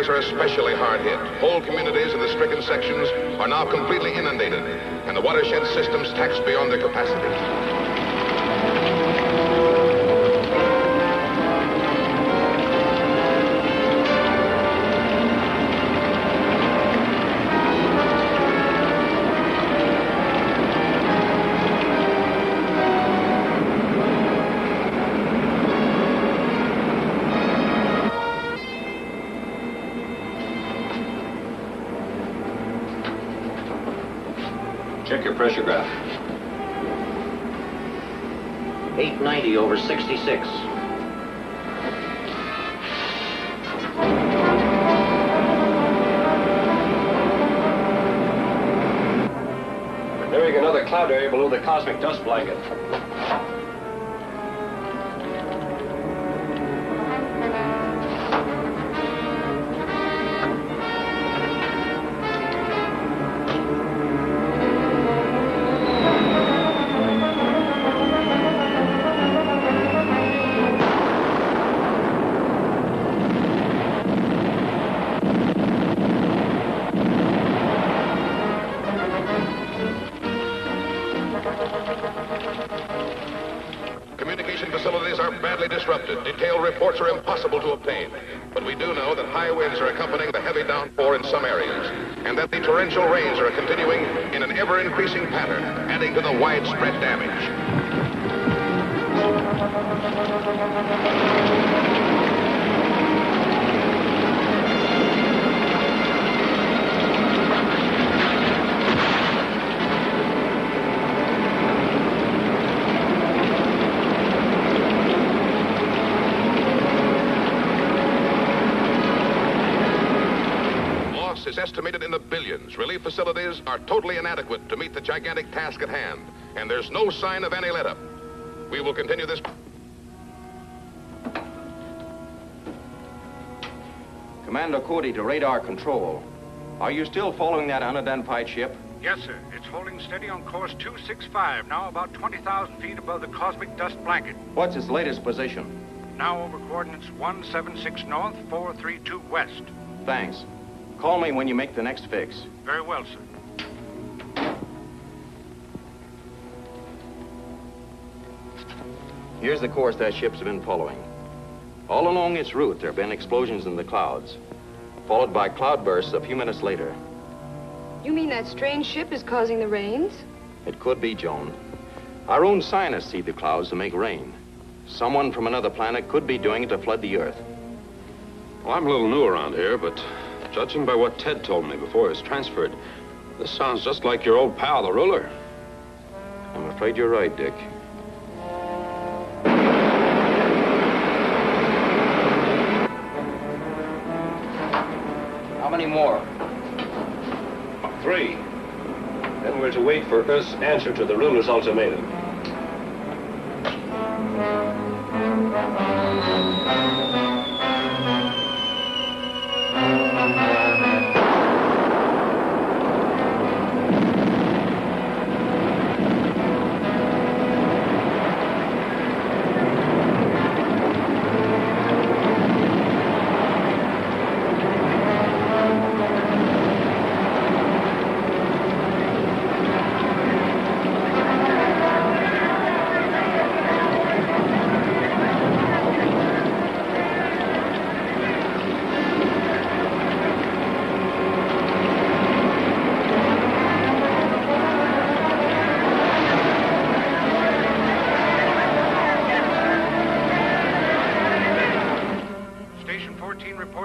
Are especially hard hit. Whole communities in the stricken sections are now completely inundated, and the watershed systems taxed beyond their capacity. Check your pressure graph. 890 over 66. We're nearing another cloud area below the cosmic dust blanket. Disrupted. Detailed reports are impossible to obtain. But we do know that high winds are accompanying the heavy downpour in some areas, and that the torrential rains are continuing in an ever-increasing pattern, adding to the widespread damage. Is estimated in the billions. Relief facilities are totally inadequate to meet the gigantic task at hand, and there's no sign of any let-up. We will continue this. Commando Cody to radar control. Are you still following that unidentified ship? Yes, sir. It's holding steady on course 265, now about 20,000 feet above the cosmic dust blanket. What's its latest position? Now over coordinates 176 north, 432 west. Thanks. Call me when you make the next fix. Very well, sir. Here's the course that ship's been following. All along its route, there have been explosions in the clouds, followed by cloudbursts a few minutes later. You mean that strange ship is causing the rains? It could be, Joan. Our own scientists see the clouds to make rain. Someone from another planet could be doing it to flood the Earth. Well, I'm a little new around here, but judging by what Ted told me before he was transferred, this sounds just like your old pal, the ruler. I'm afraid you're right, Dick. How many more? 3. Then we're to wait for Earth's answer to the ruler's ultimatum.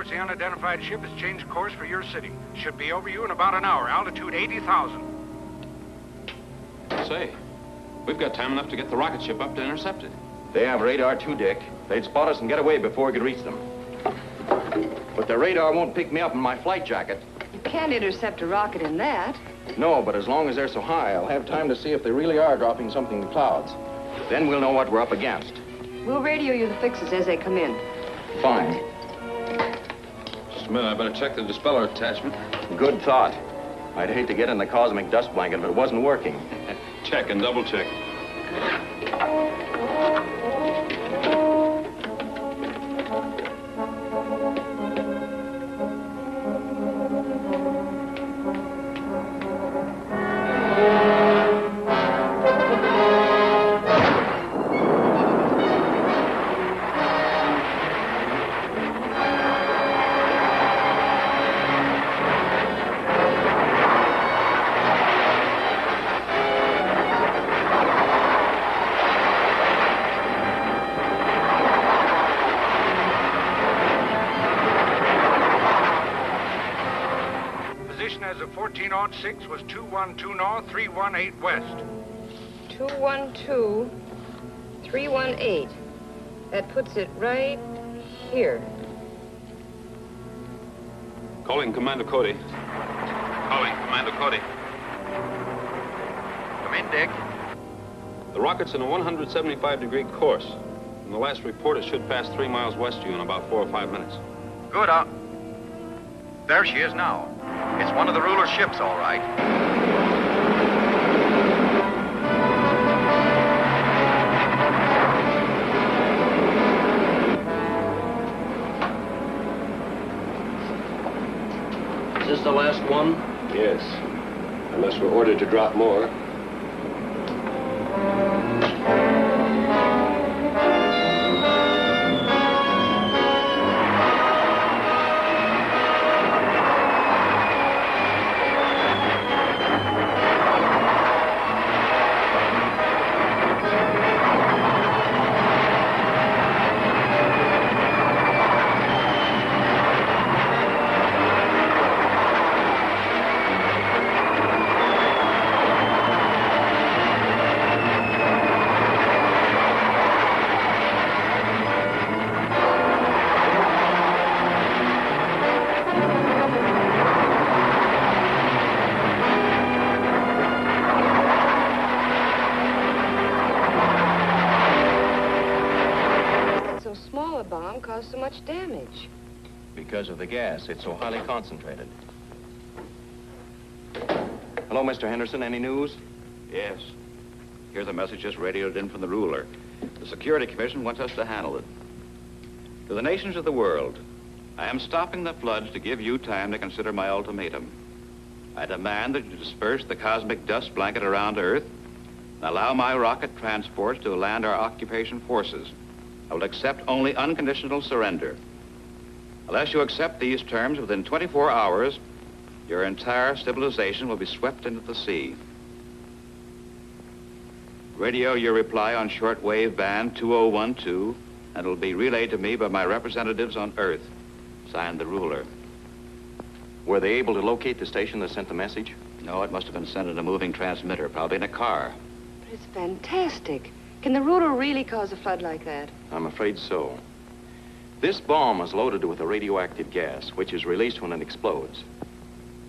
The unidentified ship has changed course for your city. Should be over you in about an hour. Altitude 80,000. Say, we've got time enough to get the rocket ship up to intercept it. They have radar too, Dick. They'd spot us and get away before we could reach them. But the radar won't pick me up in my flight jacket. You can't intercept a rocket in that. No, but as long as they're so high, I'll have time to see if they really are dropping something in the clouds. Then we'll know what we're up against. We'll radio you the fixes as they come in. Fine. Just a minute, I better check the dispeller attachment. Good thought. I'd hate to get in the cosmic dust blanket if it wasn't working. Check and double check. As of 1406 was 212 north, 318 west. 212, 318. That puts it right here. Calling Commando Cody. Calling Commando Cody. Come in, Dick. The rocket's in a 175-degree course. In the last report, it should pass 3 miles west of you in about 4 or 5 minutes. Good. There she is now. It's one of the ruler's ships, all right. Is this the last one? Yes. Unless we're ordered to drop more. Caused so much damage? Because of the gas. It's so highly concentrated. Hello, Mr. Henderson. Any news? Yes. Here's a message just radioed in from the ruler. The Security Commission wants us to handle it. To the nations of the world, I am stopping the floods to give you time to consider my ultimatum. I demand that you disperse the cosmic dust blanket around Earth and allow my rocket transports to land our occupation forces. I will accept only unconditional surrender. Unless you accept these terms within 24 hours, your entire civilization will be swept into the sea. Radio your reply on shortwave band 2012, and it will be relayed to me by my representatives on Earth. Signed, the ruler. Were they able to locate the station that sent the message? No, it must have been sent in a moving transmitter, probably in a car. But it's fantastic. Can the ruler really cause a flood like that? I'm afraid so. This bomb is loaded with a radioactive gas, which is released when it explodes.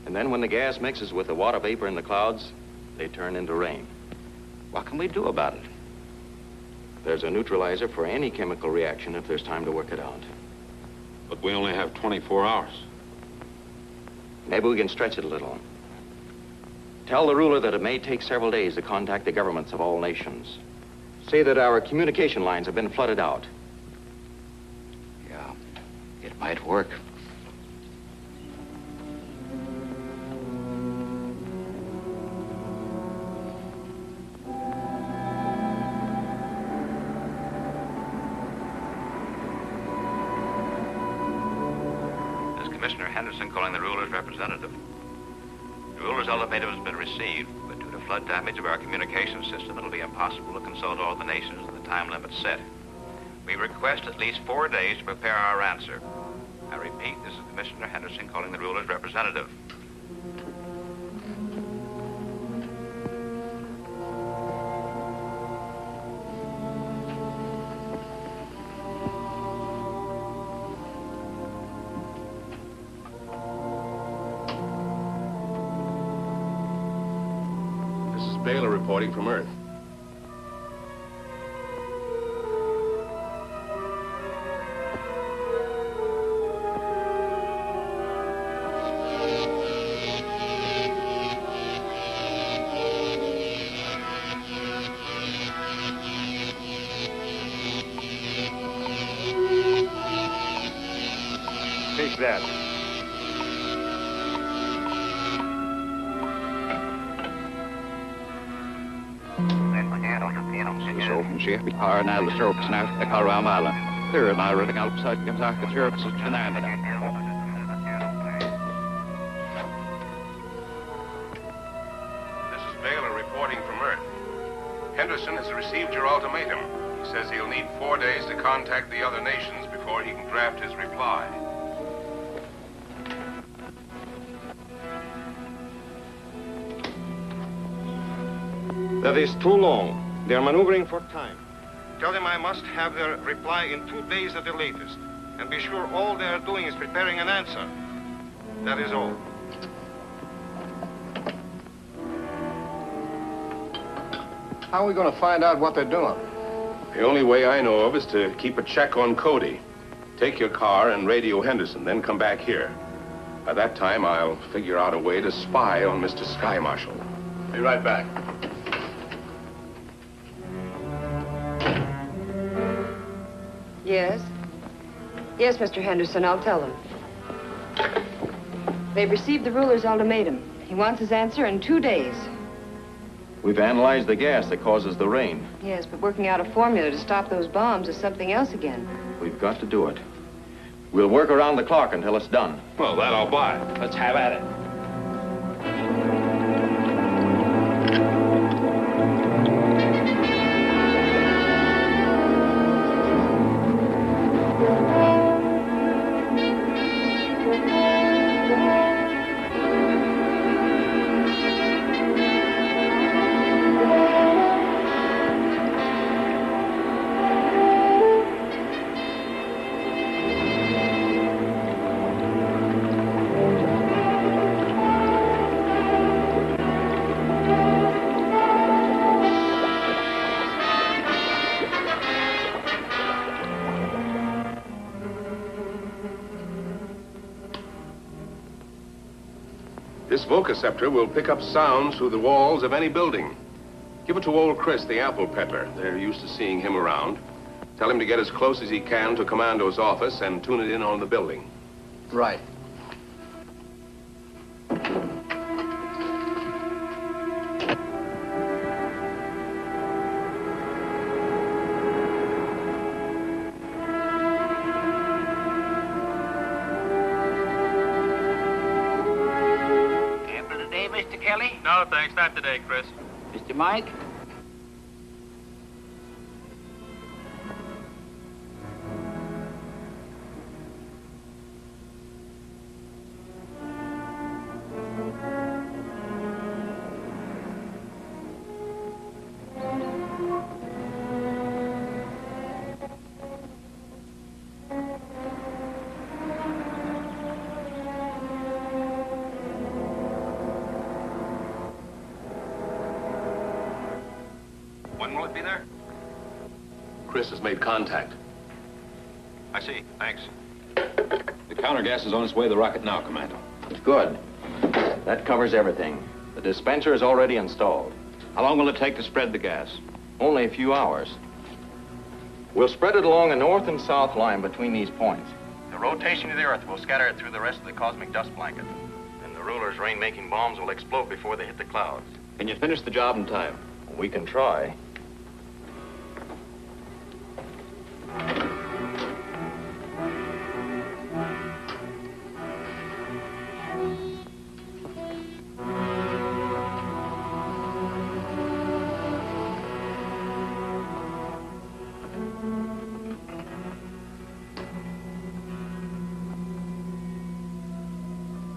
And then when the gas mixes with the water vapor in the clouds, they turn into rain. What can we do about it? There's a neutralizer for any chemical reaction if there's time to work it out. But we only have 24 hours. Maybe we can stretch it a little. Tell the ruler that it may take several days to contact the governments of all nations. Say that our communication lines have been flooded out. Yeah, it might work. Commissioner Henderson calling the ruler's representative. The ruler's ultimatum has been received, but due to flood damage of our communication system, it'll be impossible to consult all the nations in the time limit set. We request at least 4 days to prepare our answer. I repeat, this is Commissioner Henderson calling the ruler's representative. Baylor reporting from Earth. Take that. So from Shea Bihar now the Syrups now the Colorado Island. Clear now running outside Kentucky Syrups is banana. This is Baylor reporting from Earth. Henderson has received your ultimatum. He says he'll need 4 days to contact the other nations before he can draft his reply. That is too long. They are maneuvering for time. Tell them I must have their reply in 2 days at the latest. And be sure all they are doing is preparing an answer. That is all. How are we going to find out what they're doing? The only way I know of is to keep a check on Cody. Take your car and radio Henderson, then come back here. By that time, I'll figure out a way to spy on Mr. Sky Marshal. Be right back. Yes? Yes, Mr. Henderson, I'll tell them. They've received the ruler's ultimatum. He wants his answer in 2 days. We've analyzed the gas that causes the rain. Yes, but working out a formula to stop those bombs is something else again. We've got to do it. We'll work around the clock until it's done. Well, that I'll buy. Let's have at it. This vococeptor will pick up sounds through the walls of any building. Give it to old Chris, the apple peddler. They're used to seeing him around. Tell him to get as close as he can to Commando's office and tune it in on the building. Right. No, thanks. Not today, Chris. Mr. Mike? would be there? Chris has made contact. I see. Thanks. The counter gas is on its way to the rocket now, Commando. Good. That covers everything. The dispenser is already installed. How long will it take to spread the gas? Only a few hours. We'll spread it along a north and south line between these points. The rotation of the Earth will scatter it through the rest of the cosmic dust blanket. And the ruler's rain-making bombs will explode before they hit the clouds. Can you finish the job in time? We can try.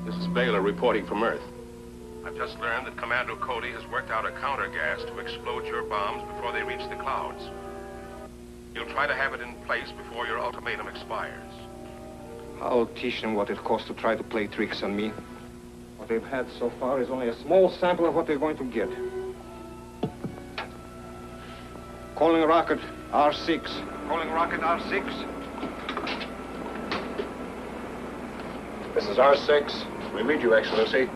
This is Baylor reporting from Earth. I've just learned that Commando Cody has worked out a counter gas to explode your bombs before they reach the clouds. You'll try to have it in place before your ultimatum expires. I'll teach them what it costs to try to play tricks on me. What they've had so far is only a small sample of what they're going to get. Calling rocket R6. Calling rocket R6. This is R6. We read you, Excellency.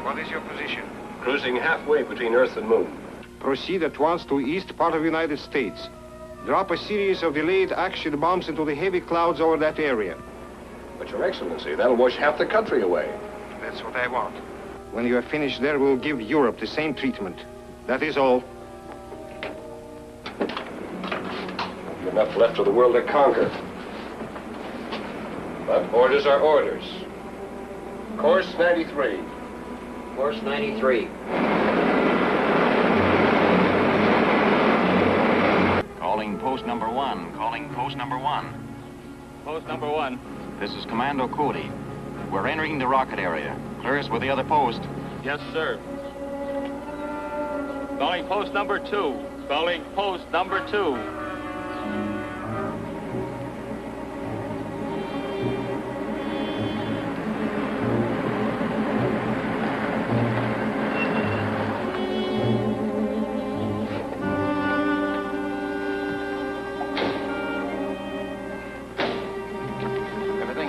What is your position? Cruising halfway between Earth and Moon. Proceed at once to east part of United States. Drop a series of delayed action bombs into the heavy clouds over that area. But, Your Excellency, that'll wash half the country away. That's what I want. When you are finished there, we'll give Europe the same treatment. That is all. Enough left of the world to conquer. But orders are orders. Course 93. Course 93. Calling post number 1. Calling post number 1. Post number 1. This is Commando Cody. We're entering the rocket area. Clear us with the other post. Yes, sir. Calling post number 2. Calling post number 2.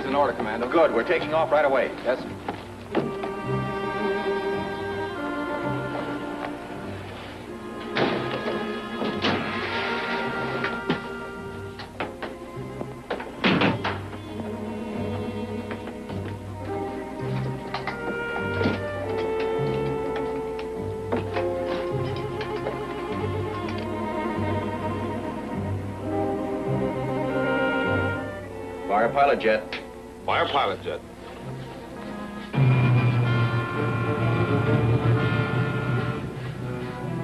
In order, Commando. Good. We're taking off right away. Yes. Fire pilot jet. Fire pilot jet.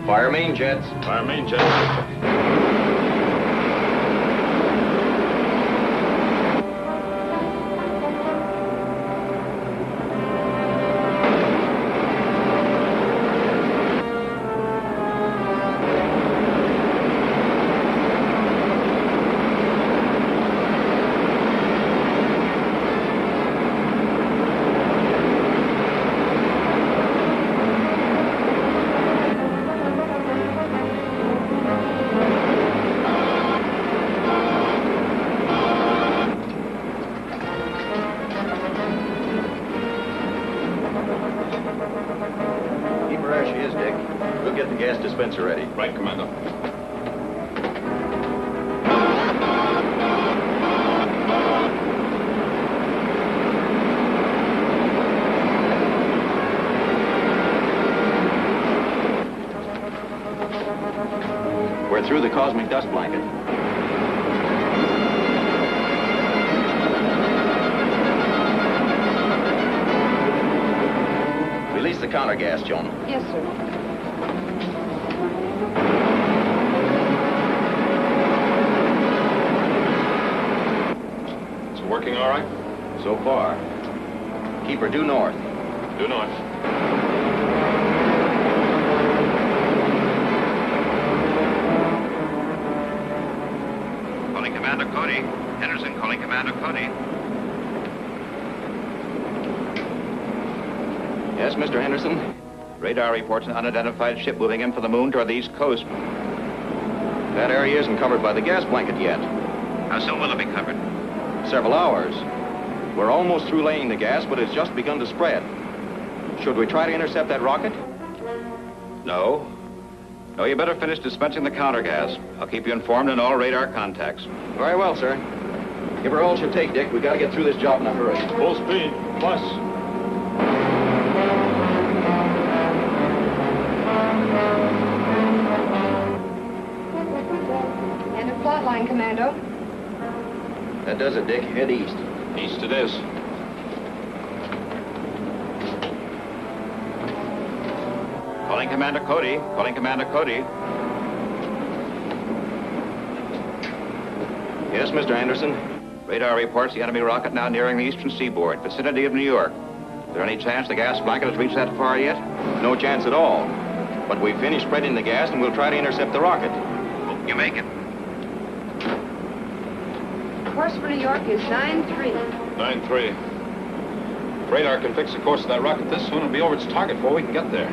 Fire main jets. Fire main jet. Dispenser ready. Right, Commando. We're through the cosmic dust blanket. Release the counter gas, Joan. Yes, sir. Working all right? So far. Keep her due north. Due north. Calling Commander Cody. Henderson calling Commander Cody. Yes, Mr. Henderson? Radar reports an unidentified ship moving in from the moon toward the east coast. That area isn't covered by the gas blanket yet. How soon will it be covered? Several hours. We're almost through laying the gas, but it's just begun to spread. Should we try to intercept that rocket? No. No, you better finish dispensing the counter gas. I'll keep you informed on all radar contacts. Very well, sir. Give her all she'll take, Dick. We gotta get through this job in a hurry. Full speed. Plus. End of plot line, Commando. That does it, Dick. Head east. East it is. Calling Commander Cody. Calling Commander Cody. Yes, Mr. Anderson. Radar reports the enemy rocket now nearing the eastern seaboard, vicinity of New York. Is there any chance the gas blanket has reached that far yet? No chance at all. But we've finished spreading the gas, and we'll try to intercept the rocket. Hope you make it. Course for New York is 9-3. 9-3. If radar can fix the course of that rocket this soon, it'll be over its target before we can get there.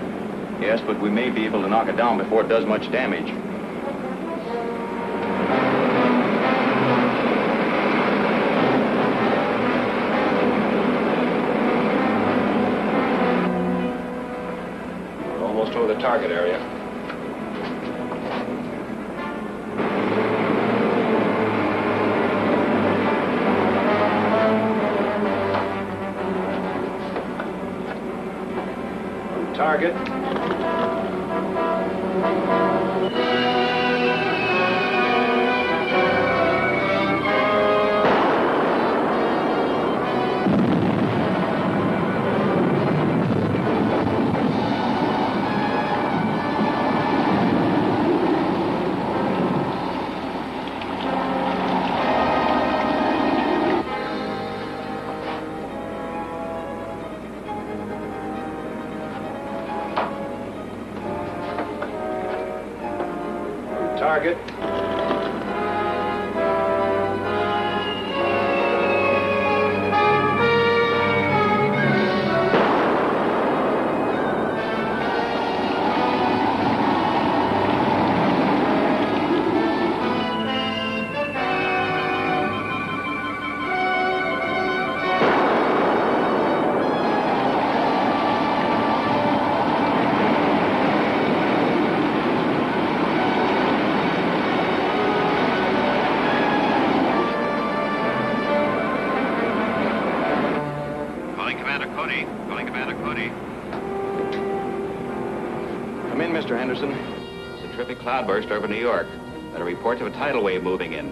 Yes, but we may be able to knock it down before it does much damage. We're almost over the target area. Target. Target. Come in, Mr. Henderson. It's a terrific cloudburst over New York. Got a report of a tidal wave moving in.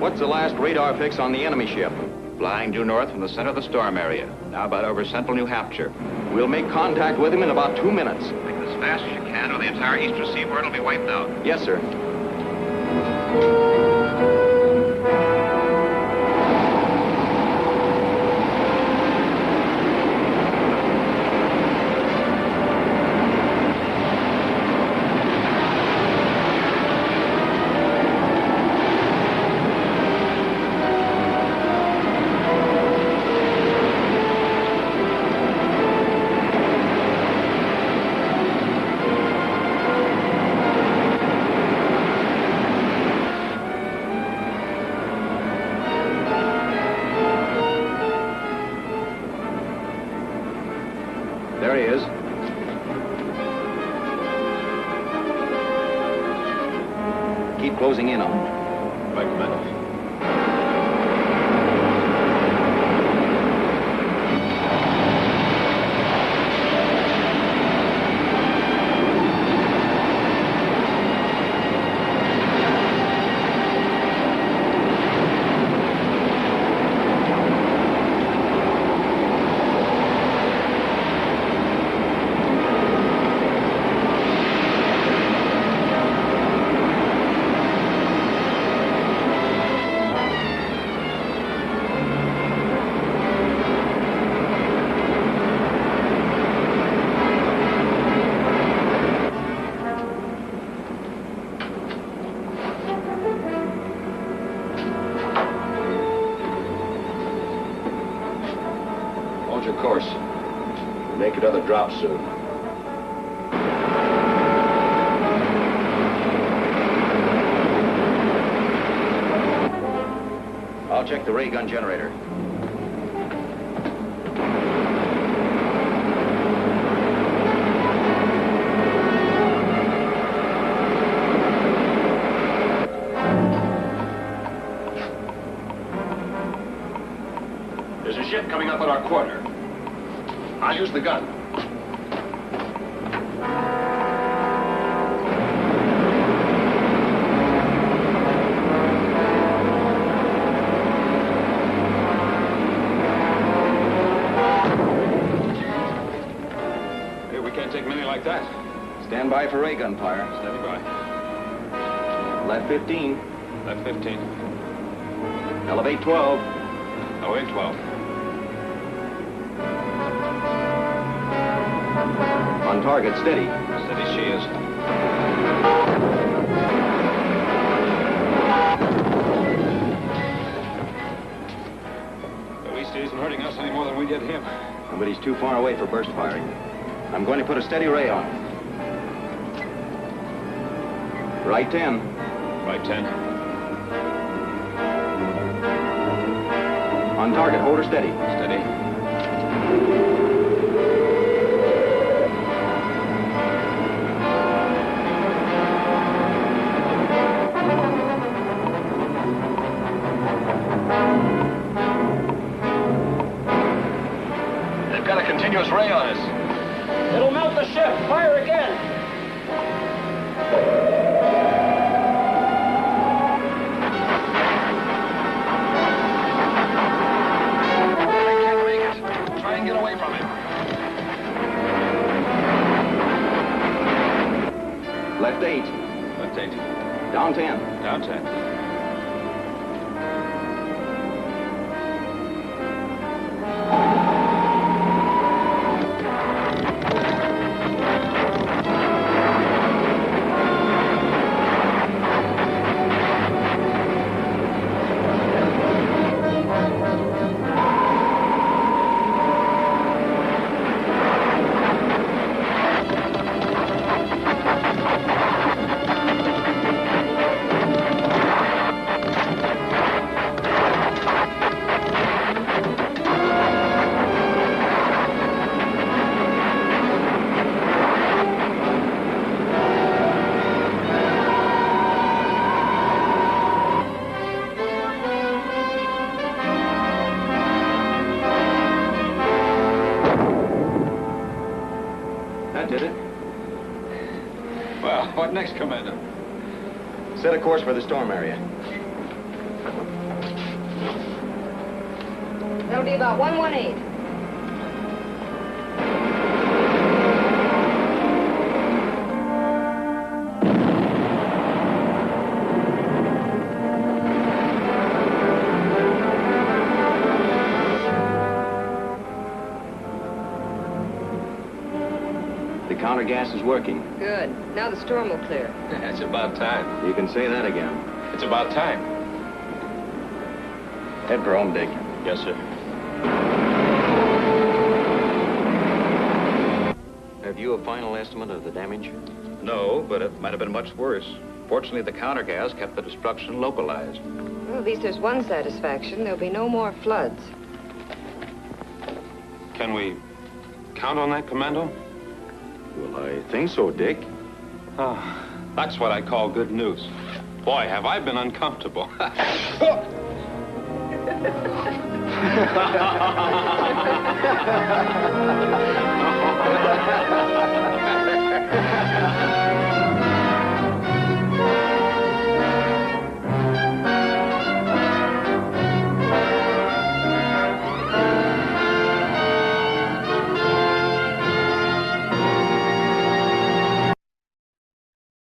What's the last radar fix on the enemy ship? Flying due north from the center of the storm area, now about over central New Hampshire. We'll make contact with him in about 2 minutes. Make it as fast as you can, or the entire eastern seaboard will be wiped out. Yes, sir. There he is. Keep closing in on him. Right, Commander. Hold your course. Make another drop soon. check the ray gun generator. There's a ship coming up on our quarter. I'll use the gun. Hey, we can't take many like that. Stand by for ray gun fire. Standing by. Left 15. Left 15. Elevate 12. Elevate 12. On target, steady. Steady she is. At least he isn't hurting us any more than we did him. But he's too far away for burst firing. I'm going to put a steady ray on. Right 10. Right 10. On target, hold her steady. Steady. They've got a continuous ray on us. It'll melt the ship. Fire again. Try and get away from him. Left 8. Left 8. Down 10. Down 10. What next, Commander? Set a course for the storm area. That'll be about 118. The counter gas is working. Good. Now the storm will clear. It's about time. You can say that again. It's about time. Head for home, Dick. Yes, sir. Have you a final estimate of the damage? No, but it might have been much worse. Fortunately, the counter gas kept the destruction localized. Well, at least there's one satisfaction. There'll be no more floods. Can we count on that, Commando? Well, I think so, Dick. Oh, that's what I call good news. Boy, have I been uncomfortable.